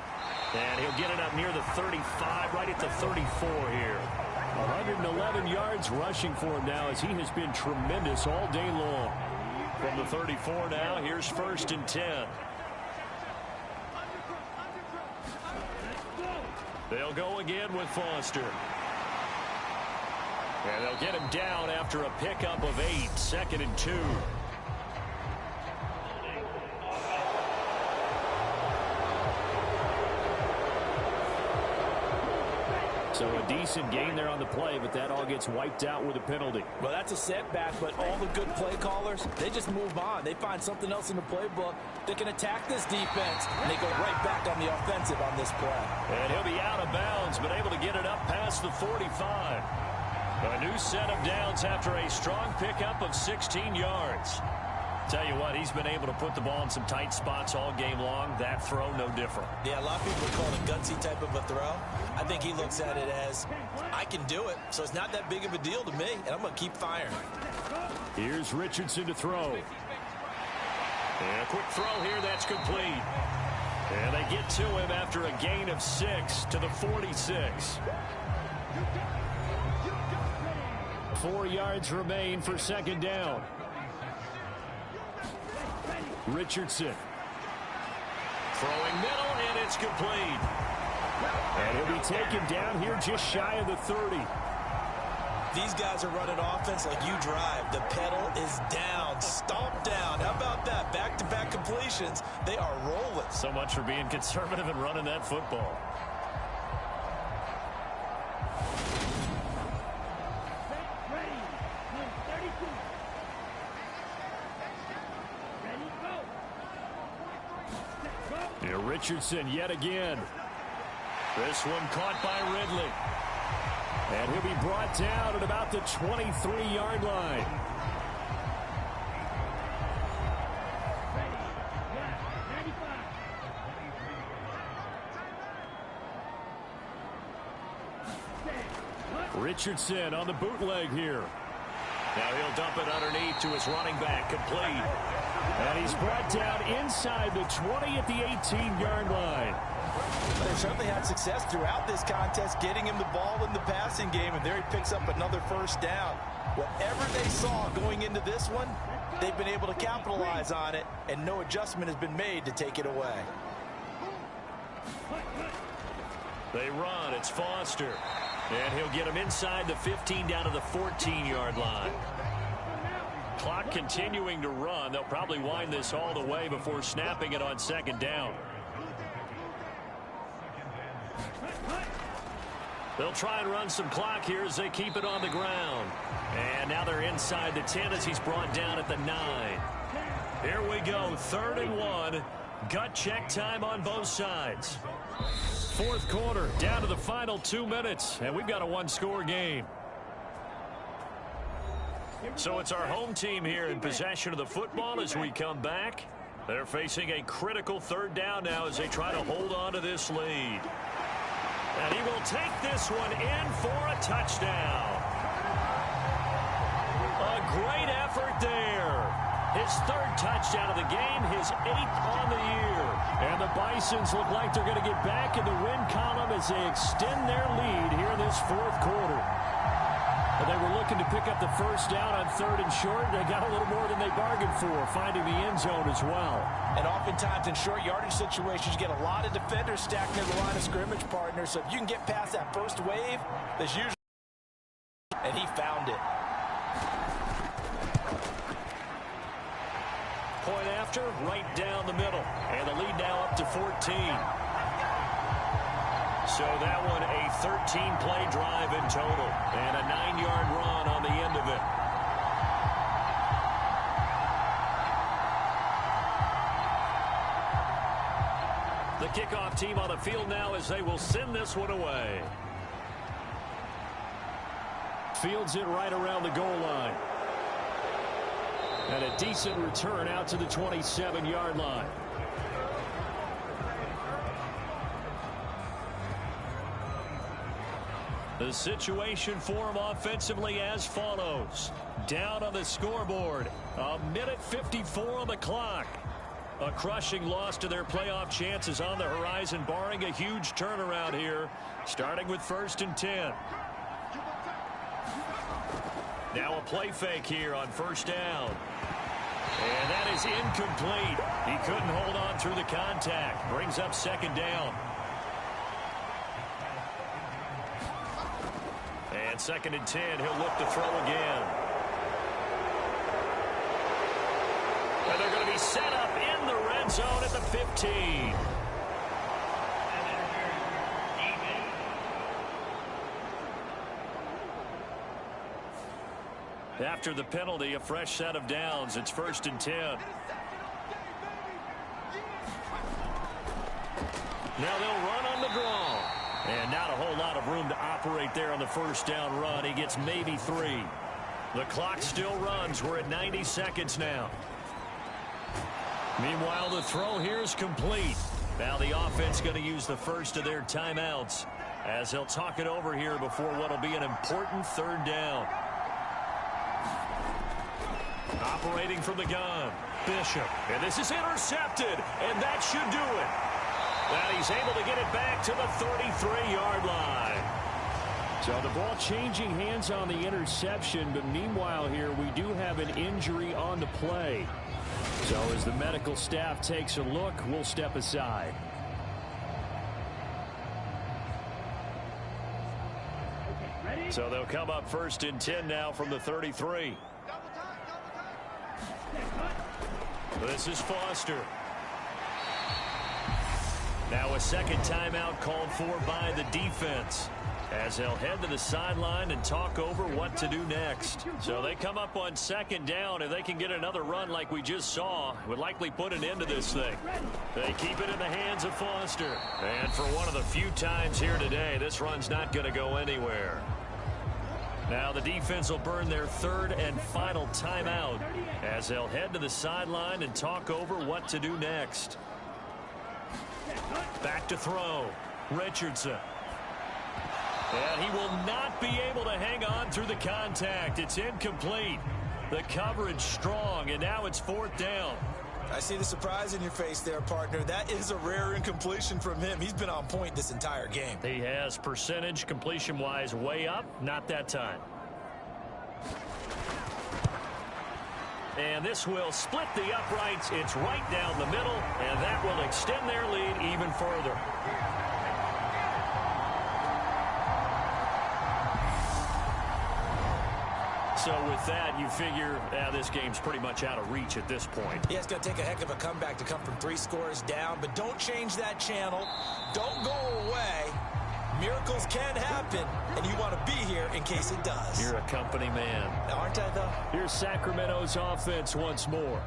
And he'll get it up near the 35, right at the 34 here. 111 yards rushing for him now as he has been tremendous all day long. From the 34 now, here's 1st and 10. They'll go again with Foster. And they'll get him down after a pickup of 8, 2nd and 2. So a decent gain there on the play, but that all gets wiped out with a penalty. Well, that's a setback, but all the good play callers, they just move on. They find something else in the playbook that can attack this defense, and they go right back on the offensive on this play. And he'll be out of bounds, but able to get it up past the 45. A new set of downs after a strong pickup of 16 yards. Tell you what, he's been able to put the ball in some tight spots all game long. That throw, no different. Yeah, a lot of people call it a gutsy type of a throw. I think he looks at it as, I can do it, so it's not that big of a deal to me, and I'm going to keep firing. Here's Richardson to throw. And a quick throw here, that's complete. And they get to him after a gain of 6 to the 46. 4 yards remain for second down. Richardson. Throwing middle, and it's complete. And he'll be taken down here just shy of the 30. These guys are running offense like you drive. The pedal is down, stomped down. How about that? Back-to-back completions. They are rolling. So much for being conservative and running that football. Richardson yet again. This one caught by Ridley. And he'll be brought down at about the 23-yard line. Richardson on the bootleg here. Now he'll dump it underneath to his running back, complete. And he's brought down inside the 20 at the 18-yard line. They've certainly had success throughout this contest getting him the ball in the passing game, and there he picks up another first down. Whatever they saw going into this one, they've been able to capitalize on it, and no adjustment has been made to take it away. They run. It's Foster. And he'll get him inside the 15 down to the 14-yard line. Clock continuing to run. They'll probably wind this all the way before snapping it on second down. They'll try and run some clock here as they keep it on the ground. And now they're inside the 10 as he's brought down at the 9. Here we go, 3rd and 1. Gut check time on both sides. Fourth quarter, down to the final 2 minutes, and we've got a one-score game. So it's our home team here in possession of the football as we come back. They're facing a critical 3rd down now as they try to hold on to this lead. And he will take this one in for a touchdown. A great effort there. His 3rd touchdown of the game, his 8th on the year. And the Bisons look like they're going to get back in the win column as they extend their lead here in this 4th quarter. And they were looking to pick up the first down on 3rd and short. They got a little more than they bargained for, finding the end zone as well. And oftentimes in short yardage situations, you get a lot of defenders stacked near the line of scrimmage, partner. So if you can get past that first wave, there's usually... And he found it. Point after, right down the middle. And the lead now up to 14. So that one a 13-play drive in total. And a 9-yard run on the end of it. The kickoff team on the field now as they will send this one away. Fields it right around the goal line. And a decent return out to the 27-yard line. The situation for him offensively as follows. Down on the scoreboard. 1:54 on the clock. A crushing loss to their playoff chances on the horizon, barring a huge turnaround here, starting with 1st and 10. Now a play fake here on 1st down. And that is incomplete. He couldn't hold on through the contact. Brings up 2nd down. And 2nd and 10, he'll look to throw again. And they're going to be set up in the red zone at the 15. After the penalty, a fresh set of downs. It's 1st and 10. Now they'll run on the draw. And not a whole lot of room to operate there on the 1st down run. He gets maybe 3. The clock still runs. We're at 90 seconds now. Meanwhile, the throw here is complete. Now the offense going to use the first of their timeouts as they'll talk it over here before what will be an important 3rd down. Operating from the gun, Bishop. And this is intercepted, and that should do it. And he's able to get it back to the 33-yard line. So the ball changing hands on the interception, but meanwhile here we do have an injury on the play. So as the medical staff takes a look, we'll step aside. So they'll come up 1st and 10 now from the 33. This is Foster. Now a 2nd timeout called for by the defense as they'll head to the sideline and talk over what to do next. So they come up on 2nd down. If they can get another run like we just saw, would likely put an end to this thing. They keep it in the hands of Foster. And for one of the few times here today, this run's not going to go anywhere. Now the defense will burn their 3rd and final timeout as they'll head to the sideline and talk over what to do next. Back to throw. Richardson. And he will not be able to hang on through the contact. It's incomplete. The coverage strong, and now it's 4th down. I see the surprise in your face there, partner. That is a rare incompletion from him. He's been on point this entire game. He has percentage completion-wise way up. Not that time. And this will split the uprights. It's right down the middle, and that will extend their lead even further. So with that, you figure this game's pretty much out of reach at this point. Yeah, it's going to take a heck of a comeback to come from 3 scores down, but don't change that channel. Don't go away. Miracles can happen, and you want to be here in case it does. You're a company man. Aren't I, though? Here's Sacramento's offense once more.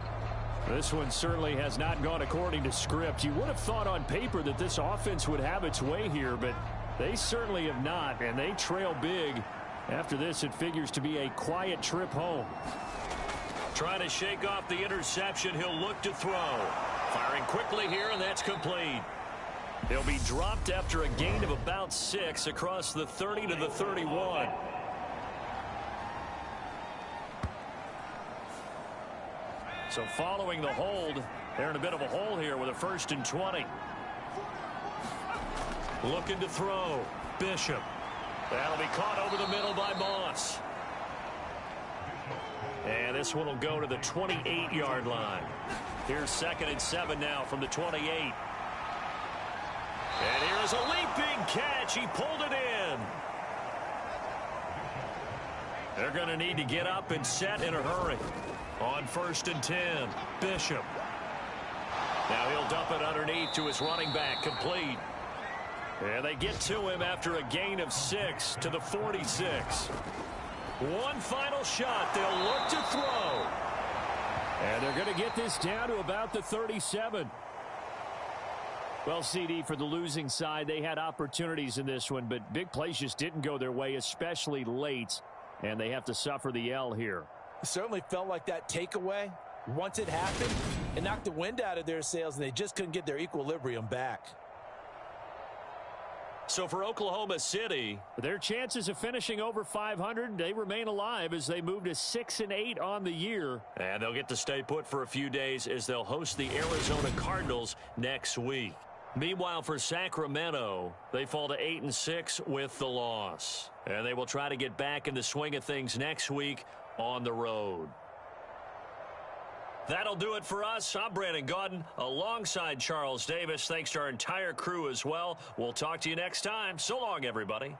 This one certainly has not gone according to script. You would have thought on paper that this offense would have its way here, but they certainly have not, and they trail big. After this, it figures to be a quiet trip home. Trying to shake off the interception. He'll look to throw. Firing quickly here, and that's complete. He'll be dropped after a gain of about 6 across the 30 to the 31. So following the hold, they're in a bit of a hole here with a 1st and 20. Looking to throw. Bishop. That'll be caught over the middle by Moss. And this one will go to the 28-yard line. Here's 2nd and 7 now from the 28. And here is a leaping catch. He pulled it in. They're going to need to get up and set in a hurry. On 1st and 10, Bishop. Now he'll dump it underneath to his running back, complete. And they get to him after a gain of 6 to the 46. One final shot. They'll look to throw. And they're going to get this down to about the 37. Well, CD, for the losing side, they had opportunities in this one, but big plays just didn't go their way, especially late, and they have to suffer the L here. It certainly felt like that takeaway. Once it happened, it knocked the wind out of their sails, and they just couldn't get their equilibrium back. So for Oklahoma City, their chances of finishing over 500, they remain alive as they move to 6-8 on the year. And they'll get to stay put for a few days as they'll host the Arizona Cardinals next week. Meanwhile, for Sacramento, they fall to 8-6 with the loss. And they will try to get back in the swing of things next week on the road. That'll do it for us. I'm Brandon Gaudin alongside Charles Davis. Thanks to our entire crew as well. We'll talk to you next time. So long, everybody.